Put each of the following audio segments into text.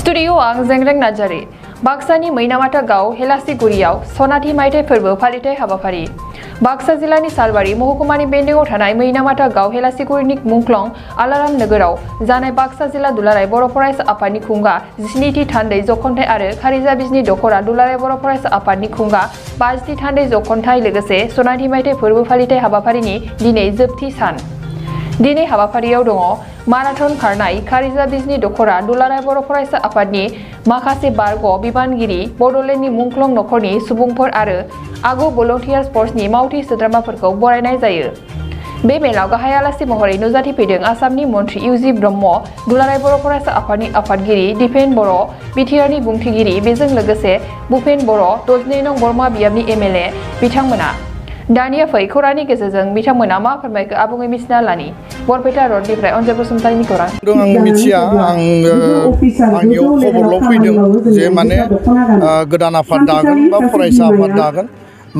Studio आं जेंग्रें नार्जारी बाक्सानि मैनामाथा गाव हेलासिगुरियाव सनाथि मायथाइ फोरबो फालिथाय हाबाफारि बाक्सा जिल्लानि सालबारि महकुमानि बेन्दोंआव थानाय मैनामाथा गाव हेलासिगुरिनि मुंख्लं आलाराम नोगोराव जानाय बाक्सा जिल्ला दुलाराय बर' फरायसा आफादनि खुंगा 12थि थान्दै जख'न्थाइ आरो खारिजा बिजनि दख'रा दुलाराय बर' फरायसा आफादनि खुंगा 5थि थान्दै जख'न्थाइ लोगोसे सनाथि मायथाइ फोरबो फालिथाय हाबाफारिनि दिनै जोबथि सान दिनै हाबाफारियाव दङ माराथन खारनाय खारिजा बिजनि दख'रा दुलाराय बर' फरायसा आफादनि माखासे बारग' बिबानगिरि बड'लेण्डनि मुंख्लं नखरनि सुबुंफोर आरो आगु भलन्टियार स्पर्ट्सनि मावथि सोद्रोमाफोरखौ बरायनाय जायो। बे मेलाव गाहाय आलासि महरै नुजाथिफैदों आसामनि मन्त्रि इउजि ब्रह्म दुलाराय बर' फरायसा आफादनि आफादगिरि दिपेन बर' बिटिआरनि बुंथिगिरि बेजों लोगोसे भुपेन बर' 12 नं बरमा बियाबनि एमएलए बिथांमोना दानिया फै खौरांनि गेजेरजों बिथांमोना मा फोरमायखो आबुङै मिथिना लानि बरपेटा रडनिफ्राय अनजय बसुमतारिनि खौरां आं मिथिया आंनियाव खबरल' फैदों जे माने गोदान आफाद दागोन बा फरायसा आफाद दागोन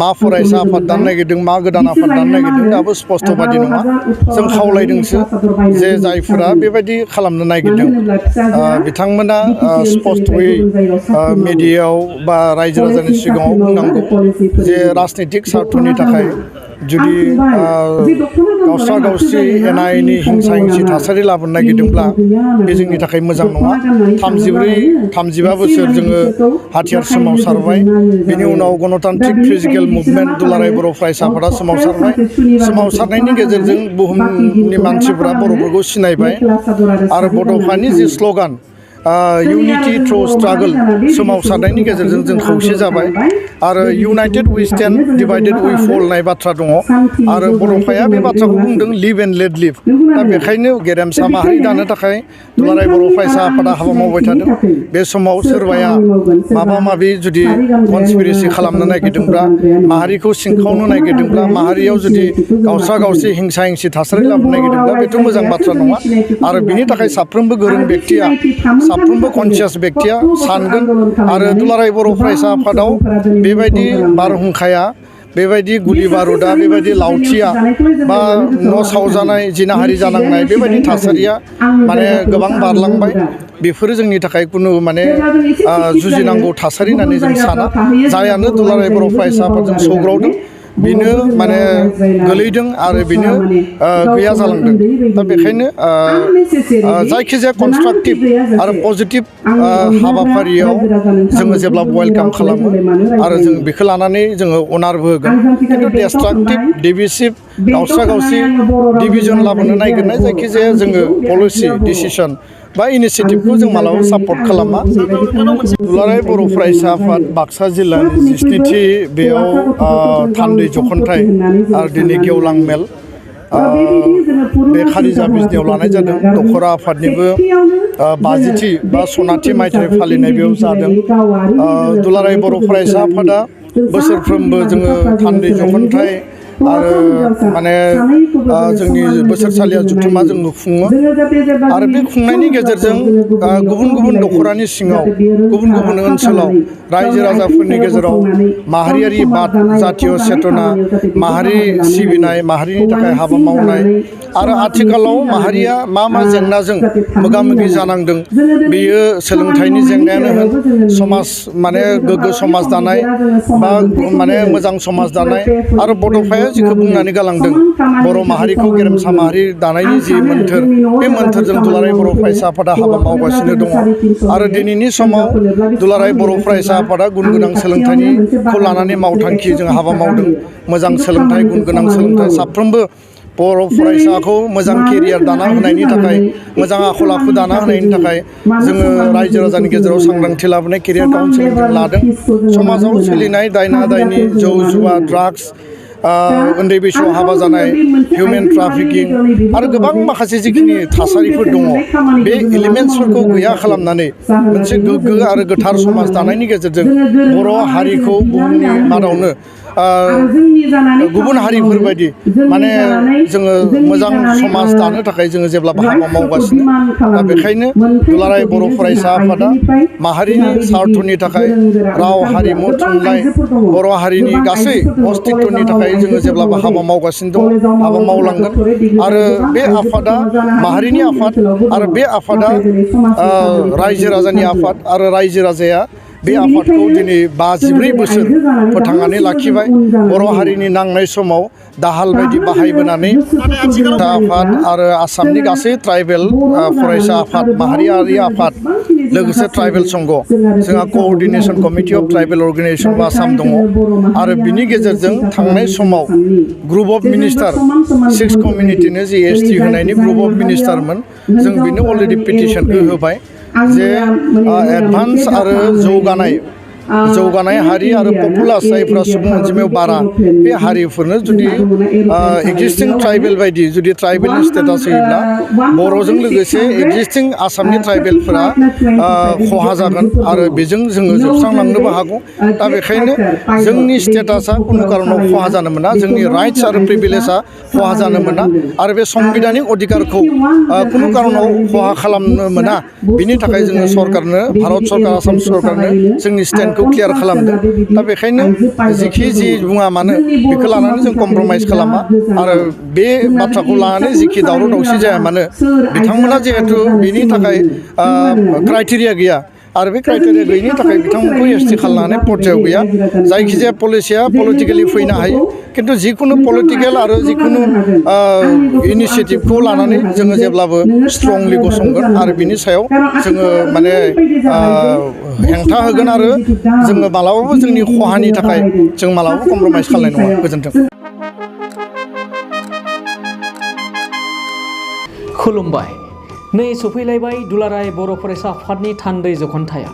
मा फरायसा आफाद दानो नागिरदों मा गोदान आफाद दानो नागिरदों दाबो स्पष्ट बादि नङा जों खावलायदोंसो जे जायफोरा बेबायदि खालामनो नागिरदों बिथांमोना स्पष्टयै मिडियायाव बा रायजो राजानि सिगाङाव बुंनांगौ जे राजनीतिक स्वार्थनि थाखाय जुदि गावस्रा गावस्रि एना एनि हिंसा हिंसि थासारि लाबोनो नागिरदोंब्ला बे जोंनि थाखाय मोजां नङा 34-35 बोसोर जोङो हाथियार सोमावसारबाय बेनि उनाव गणतान्त्रिक फिजिकेल मुभमेन्ट दुलाराय बर' फरायसा आफादा सोमावसारबाय सोमावसारनायनि गेजेरजों बुहुमनि मानसिफोरा बर'फोरखौ सिनायबाय आरो बड'फानि जि स्ल'गान इउनिटि थ्रु स्ट्रागल सोमावसारनायनि गेजेरजों जों खौसे जाबाय आरो united we stand divided we fall होननाय बाथ्रा दङ आरो बड'फाया बे बाथ्राखौ बुंदों लिभ एन्ड लेट लिभ दा बेखायनो गेरेमसा माहारि दानो थाखाय दुलाराय बर' फरायसा आफादा हाबा मावबाय थादों बे समाव सोरबाया माबा माबि जुदि कनस्पिरेसि खालामनो नागिरदोंब्ला माहारिखौ सिंखावनो नागिरदोंब्ला माहारियाव जुदि गावस्रा गावस्रि हिंसा हिंसि थासारि लाबोनो नागिरदोंब्ला बेथ' मोजां बाथ्रा नङा आरो बिनि थाखाय साफ्रोमबो गोरों बेक्तिया साफ्रोमबो कनसियास बेक्तिया सानगोन आरो दुलाराय बर' फरायसा आफादाव बेबायदि बारहुंखाया बेबायदि गुलि बारुदा बेबायदि लावथिया बा न' सावजानाय जिनाहारि जानांनाय बेबायदि थासारिया माने गोबां बारलांबाय बेफोरो जोंनि थाखाय खुनु माने जुजिनांगौ थासारि होननानै जों साना जायानो दुलाराय बर' फरायसा आफादजों सौग्रावदों बेनो माने गोलैदों आरो बेनो गैया जालांदों दा बेखायनो जायखिजाया कनस्ट्राक्टिभ आरो पजिटिभ हाबाफारियाव जोङो जेब्लाबो वेलकाम खालामो आरो जों बेखौ लानानै जोङो अनारबो होगोन खिन्थु डिस्ट्राक्टिभ डिभिसिभ गावस्रा गावस्रि डिभिजन लाबोनो नागिरनाय जायखिजाया जोङो पलिसि डिसिसन बा इनिसियेटिभखौ जों मालाबा सापर्ट खालामा दुलाराय बर' फरायसा आफाद बाक्सा जिल्लानि 17थि बेयाव थान्दै जख'न्थाइ आरो दिनै गेवलां मेल बे खारिजा बिजनियाव लानाय जादों दख'रा आफादनिबो 50थि बा सनाथि मायथाइ फालिनाय बेयाव जादों दुलाराय बर' फरायसा आफादा बोसोरफ्रोमबो जोङो थान्दै जख'न्थाइ आरो माने जोंनि बोसोरसालिया जुथुमा जोङो खुङो आरो बे खुंनायनि गेजेरजों गुबुन गुबुन दख'रानि सिङाव गुबुन गुबुन ओनसोलाव रायजो राजाफोरनि गेजेराव माहारियारि बाद जातीय चेतना माहारि सिबिनाय माहारिनि थाखाय हाबा मावनाय आरो आथिखालाव माहारिया मा जेंनाजों मोगा मोगि जानांदों बेयो सोलोंथाइनि जेंनायानो होन समाज माने गोग्गो समाज दानाय बा माने मोजां समाज दानाय आरो बड'फाया जिखौ बुंनानै गालांदों बर' माहारिखौ गेरेमसा माहारि दानायनि जि मोन्थोर बे मोन्थोरजों दुलाराय बर' फरायसा आफादा हाबा मावगासिनो दङ आरो दिनैनि समाव दुलाराय बर' फरायसा आफादा गुन गोनां सोलोंथाइखौ लानानै मावथांखि जों हाबा मावदों मोजां सोलोंथाइ गुन गोनां सोलोंथाइ साफ्रोमबो बर' फरायसाखौ मोजां केरियार दाना होनायनि थाखाय मोजां आखल आखु दाना होनायनि थाखाय जोङो रायजो राजानि गेजेराव सांग्रांथि लाबोनाय केरियार काउन्सिलिं जों लादों समाजाव सोलिनाय दायना दायनि जौ जुवा ड्राग्स उन्दै बैसोआव हाबा जानाय हिउमेन ट्राफिकिं आरो गोबां माखासे जिखिनि थासारिफोर दङ बे एलिमेन्ट्सफोरखौ गैया खालामनानै मोनसे गोग्गो आरो गोथार समाज दानायनि गेजेरजों बर' हारिखौ बुहुमनि मादावनो गुबुन हारिफोर बायदि माने जोङो मोजां समाज दानो थाखाय जोङो जेब्लाबो हाबा मावगासिनो दा बेखायनो दुलाराय बर' फरायसा आफादा माहारिनि स्वार्थनि थाखाय राव हारिमु थुनलाइ बर' हारिनि गासै अस्तित्वनि थाखाय जोङो जेब्लाबो हाबा मावगासिनो दङ हाबा मावलांगोन आरो बे आफादा माहारिनि आफाद आरो बे आफादा रायजो राजानि आफाद आरो रायजो राजाया बे आफादखौ दिनै 54 बोसोर फोथांनानै लाखिबाय बर' हारिनि नांनाय समाव दाहाल बायदि बाहायबोनानै आफाद आरो आसामनि गासै ट्राइबेल फरायसा आफाद माहारियारि आफाद लोगोसे ट्राइबेल संघ जोंहा coordination committee of tribal organization of Assam दङ आरो बिनि गेजेरजों थांनाय समाव ग्रुप अफ मिनिस्टार 6 कमिउनिटिनो जि एसटि होनायनि ग्रुप अफ मिनिस्टारमोन जों बेनो अलरेडि पिटिशनखौ होबाय जे एडभान्स आरो जौगानाय हारि आरो पपुलास जायफ्रा सुबुं अनजिमायाव बारा बे हारिफोरनो जुदि एक्जिस्टिं ट्राइबेल बायदि जुदि ट्राइबेलनि स्टेटास होयोब्ला बर'जों लोगोसे एक्जिस्टिं आसामनि ट्राइबेलफोरा खहा जागोन आरो बेजों जोङो जोबस्रांलांनोबो हागौ दा बेखायनो जोंनि स्टेटासा खुनु कारनाव खहा जानो मोना जोंनि राइट्स आरो प्रिभिलेजआ खहा जानो मोना आरो बे संबिधानिक अधिकारखौ खुनु कारनाव खहा खालामनो मोना बिनि थाखाय जोङो सरकारनो भारत सरकार आसाम सरकारनो जोंनि स्टेन्डखौ क्लियार खालामदों दा बेखायनो जिखि जि बुङा मानो बेखौ लानानै जों कमप्रमाइज खालामा आरो बे बाथ्राखौ लानानै जिखि दावराव दावसि जाया मानो बिथांमोना जिहेथु बिनि थाखाय क्राइटेरिया गैया आरो बे क्राइटेरिया गैयिनि थाखाय बिथांमोनखौ एसटि खालामनानै पर्जायाव गैया जायखिजाया पलिसिया पलिटिकेलि फैनो हायो खिन्थु जिखुनु पलिटिकेल आरो जिखुनु इनिसियेटिभखौ लानानै जोङो जेब्लाबो स्ट्रंलि गसंगोन आरो बिनि सायाव जोङो माने हेंथा होगोन आरो जोङो मालाबाबो जोंनि खहानि थाखाय जों मालाबाबो कमप्रमाइज खालामनाय नङा गोजोन्थों खुलुमबाय नै सफैलायबाय दुलाराय बर' फरायसा आफादनि थान्दै जखनथाया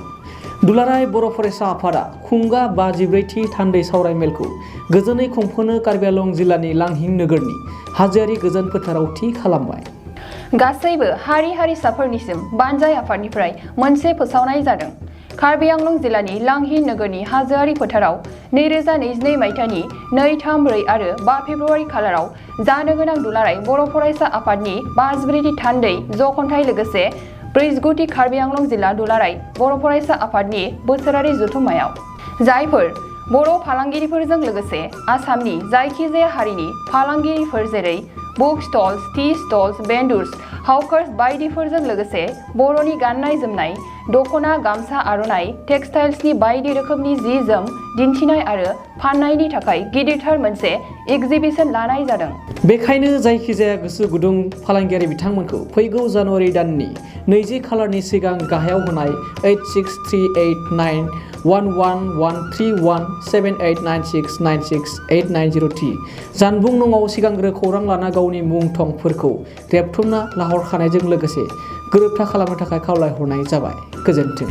दुलाराय बर' फरायसा आफादा खुंगा 54थि थान्दै सावरायमेलखौ गोजोनै खुंफुंनो कार्बि आंलं जिल्लानि लांहिं नोगोरनि हाजोआरि गोजोन फोथाराव थि खालामबाय गासैबो हारि हारिसाफोरनिसिम बानजाय आफादनिफ्राय मोनसे फोसावनाय जादों कार्बि आंलं जिल्लानि लांहिं नोगोरनि हाजोआरि फोथाराव 2022 मायथाइनि 2, 3, 4 आरो 5 फेब्रुआरि खालाराव जानो गोनां दुलाराय बर' फरायसा आफादनि 54थि थान्दै जखनथाय लोगोसे 49थि कार्बि आंलं जिल्ला दुलाराय बर' फरायसा आफादनि बोसोरारि जथुम्मायाव जायफोर बर' फालांगिरिफोरजों लोगोसे आसामनि जायखिजाया हारिनि फालांगिरिफोर जेरै book stalls, tea stalls, vendors, hawkers बायदिफोरजों लोगोसे बर'नि गाननाय जोमनाय दखना गामसा आर'नाइ टेक्सटाइल्सनि बायदि रोखोमनि जि जोम दिन्थिनाय आरो फाननायनि थाखाय गिदिरथार मोनसे एग्जिबिशन लानाय जादों बेखायनो जायखिजाया गोसो गुदुं फालांगियारि बिथांमोनखौ फैगौ जानुवारि दाननि 20 खालारनि सिगां गाहायाव होनाय 863891131789696890T जानबुं नङाव सिगांग्रो खौरां लाना गावनि मुं थंफोरखौ रेबथुमना लाहरखानायजों लोगोसे गोरोबथा खालामनो थाखाय खावलायहरनाय जाबाय गोजोन्थों।